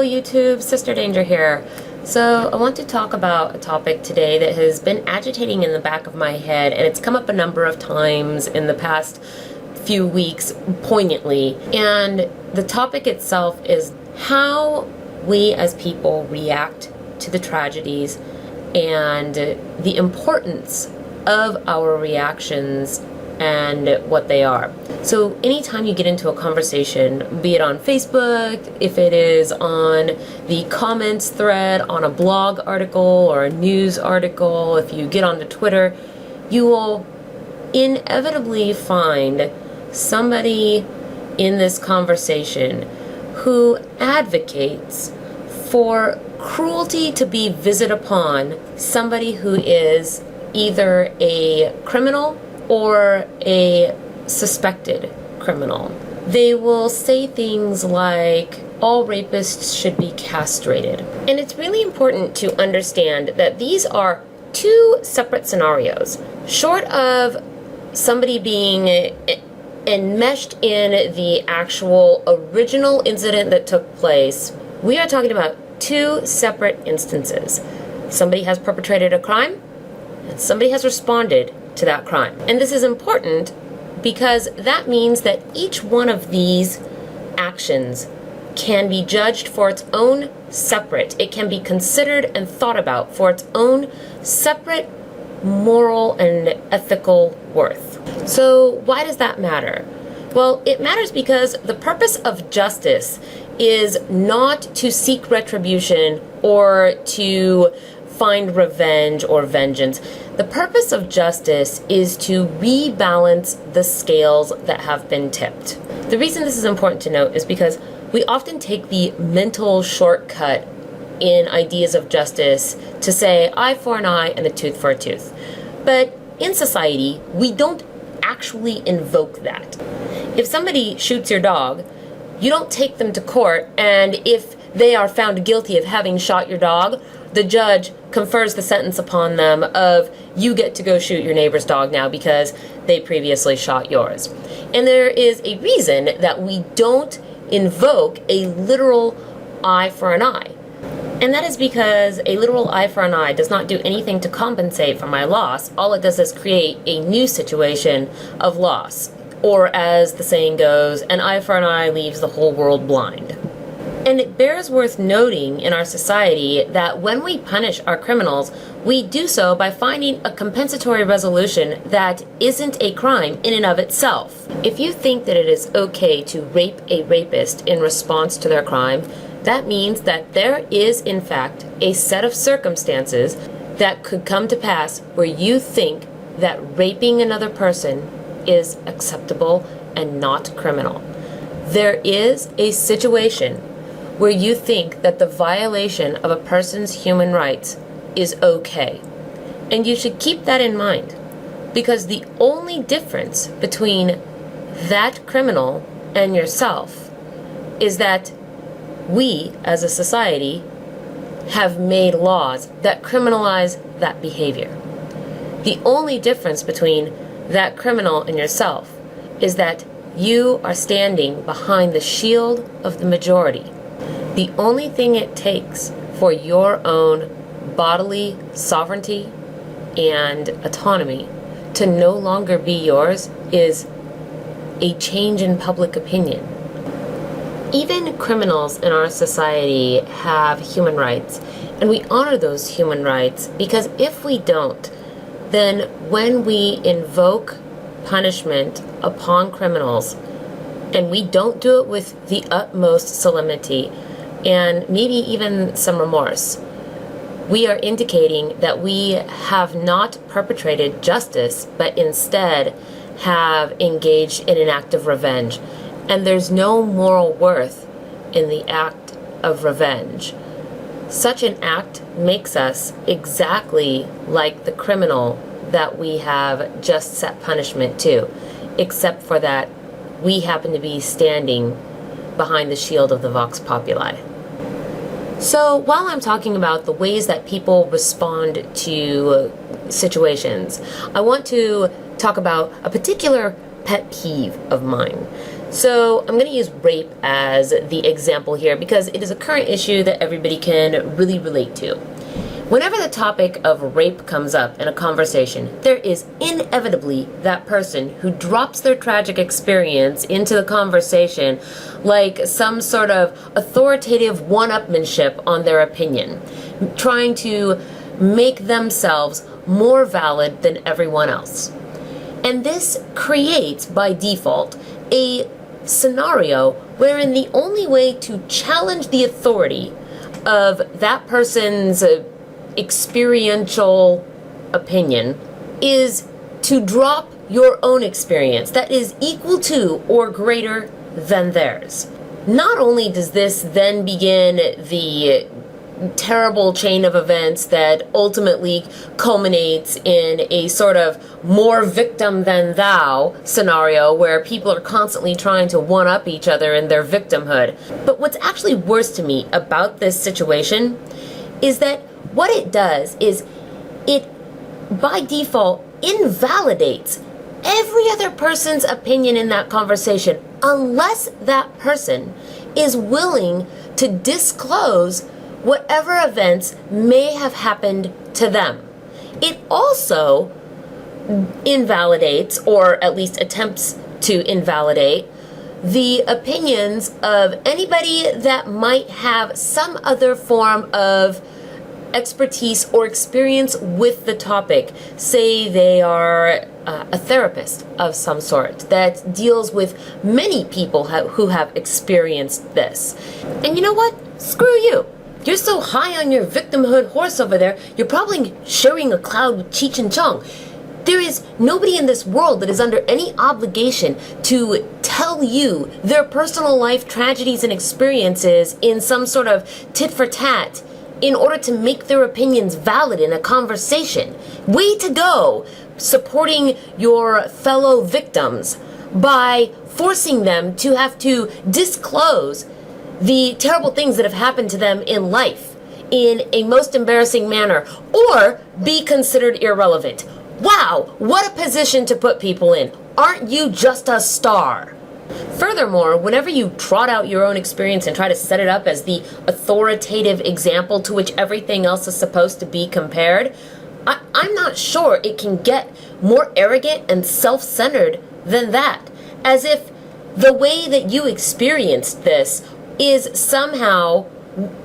YouTube, Sister Danger here. So I want to talk about a topic today that has been agitating in the back of my head, and it's come up a number of times in the past few weeks poignantly. And the topic itself is how we as people react to the tragedies and the importance of our reactions and what they are. So anytime you get into a conversation, be it on Facebook, if it is on the comments thread on a blog article or a news article, if you get onto Twitter, you will inevitably find somebody in this conversation who advocates for cruelty to be visited upon somebody who is either a criminal or a suspected criminal. They will say things like, all rapists should be castrated. And it's really important to understand that these are two separate scenarios. Short of somebody being enmeshed in the actual original incident that took place, we are talking about two separate instances. Somebody has perpetrated a crime, and somebody has responded to that crime. And this is important because that means that each one of these actions can be judged for its own separate, it can be considered and thought about for its own separate moral and ethical worth. So why does that matter? Well, it matters because the purpose of justice is not to seek retribution or to find revenge or vengeance. The purpose of justice is to rebalance the scales that have been tipped. The reason this is important to note is because we often take the mental shortcut in ideas of justice to say eye for an eye and a tooth for a tooth. But in society, we don't actually invoke that. If somebody shoots your dog, you don't take them to court, and if they are found guilty of having shot your dog, the judge confers the sentence upon them of, you get to go shoot your neighbor's dog now because they previously shot yours. And there is a reason that we don't invoke a literal eye for an eye. And that is because a literal eye for an eye does not do anything to compensate for my loss. All it does is create a new situation of loss. Or as the saying goes, an eye for an eye leaves the whole world blind. And it bears worth noting in our society that when we punish our criminals, we do so by finding a compensatory resolution that isn't a crime in and of itself. If you think that it is okay to rape a rapist in response to their crime, that means that there is, in fact, a set of circumstances that could come to pass where you think that raping another person is acceptable and not criminal. There is a situation where you think that the violation of a person's human rights is okay. And you should keep that in mind, because the only difference between that criminal and yourself is that we, as a society, have made laws that criminalize that behavior. The only difference between that criminal and yourself is that you are standing behind the shield of the majority. The only thing it takes for your own bodily sovereignty and autonomy to no longer be yours is a change in public opinion. Even criminals in our society have human rights, and we honor those human rights because if we don't, then when we invoke punishment upon criminals, and we don't do it with the utmost solemnity, and maybe even some remorse, we are indicating that we have not perpetrated justice, but instead have engaged in an act of revenge. And there's no moral worth in the act of revenge. Such an act makes us exactly like the criminal that we have just set punishment to, except for that we happen to be standing behind the shield of the Vox Populi. So while I'm talking about the ways that people respond to situations, I want to talk about a particular pet peeve of mine. So I'm going to use rape as the example here because it is a current issue that everybody can really relate to. Whenever the topic of rape comes up in a conversation, there is inevitably that person who drops their tragic experience into the conversation like some sort of authoritative one-upmanship on their opinion, trying to make themselves more valid than everyone else. And this creates, by default, a scenario wherein the only way to challenge the authority of that person's experiential opinion is to drop your own experience that is equal to or greater than theirs. Not only does this then begin the terrible chain of events that ultimately culminates in a sort of more victim than thou scenario where people are constantly trying to one-up each other in their victimhood. But what's actually worse to me about this situation is that what it does is it, by default, invalidates every other person's opinion in that conversation unless that person is willing to disclose whatever events may have happened to them. It also invalidates, or at least attempts to invalidate, the opinions of anybody that might have some other form of expertise or experience with the topic. Say they are a therapist of some sort that deals with many people who have experienced this. And you know what? Screw you. You're so high on your victimhood horse over there, you're probably sharing a cloud with Cheech and Chong. There is nobody in this world that is under any obligation to tell you their personal life tragedies and experiences in some sort of tit for tat in order to make their opinions valid in a conversation. Way to go, supporting your fellow victims by forcing them to have to disclose the terrible things that have happened to them in life in a most embarrassing manner, or be considered irrelevant. Wow, what a position to put people in. Aren't you just a star? Furthermore, whenever you trot out your own experience and try to set it up as the authoritative example to which everything else is supposed to be compared, I'm not sure it can get more arrogant and self-centered than that. As if the way that you experienced this is somehow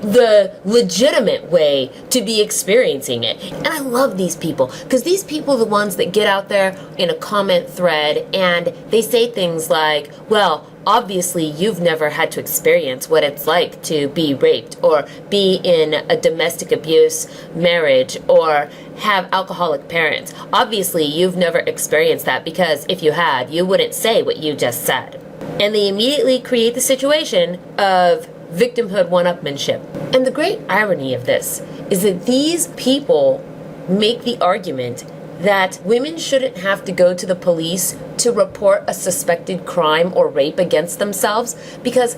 the legitimate way to be experiencing it. And I love these people, because these people are the ones that get out there in a comment thread and they say things like, well, obviously you've never had to experience what it's like to be raped or be in a domestic abuse marriage or have alcoholic parents. Obviously you've never experienced that, because if you had, you wouldn't say what you just said. And they immediately create the situation of victimhood one-upmanship. And the great irony of this is that these people make the argument that women shouldn't have to go to the police to report a suspected crime or rape against themselves because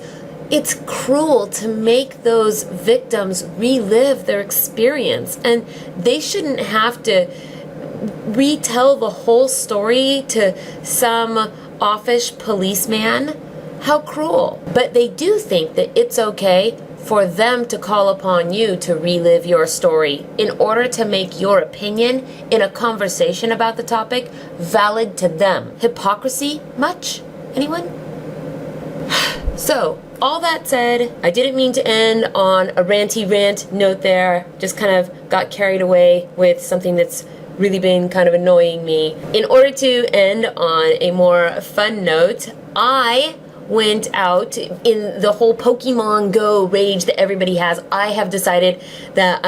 it's cruel to make those victims relive their experience, and they shouldn't have to retell the whole story to some offish policeman. How cruel. But they do think that it's okay for them to call upon you to relive your story in order to make your opinion in a conversation about the topic valid to them. Hypocrisy much? Anyone? So, all that said, I didn't mean to end on a ranty rant note there. Just kind of got carried away with something that's really been kind of annoying me. In order to end on a more fun note, I went out in the whole Pokemon Go rage that everybody has. I have decided that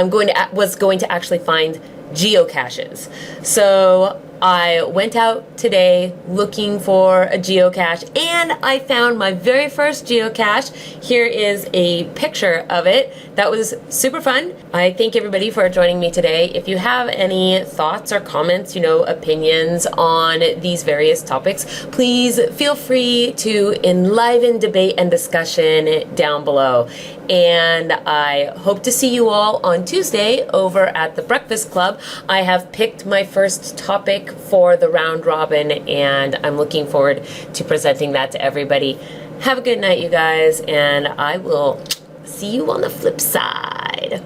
was going to actually find geocaches. So I went out today looking for a geocache, and I found my very first geocache. Here is a picture of it. That was super fun. I thank everybody for joining me today. If you have any thoughts or comments, opinions on these various topics, please feel free to enliven debate and discussion down below. and I hope to see you all on Tuesday over at the Breakfast Club. I have picked my first topic for the round robin, and I'm looking forward to presenting that to everybody. Have a good night, you guys, and I will see you on the flip side.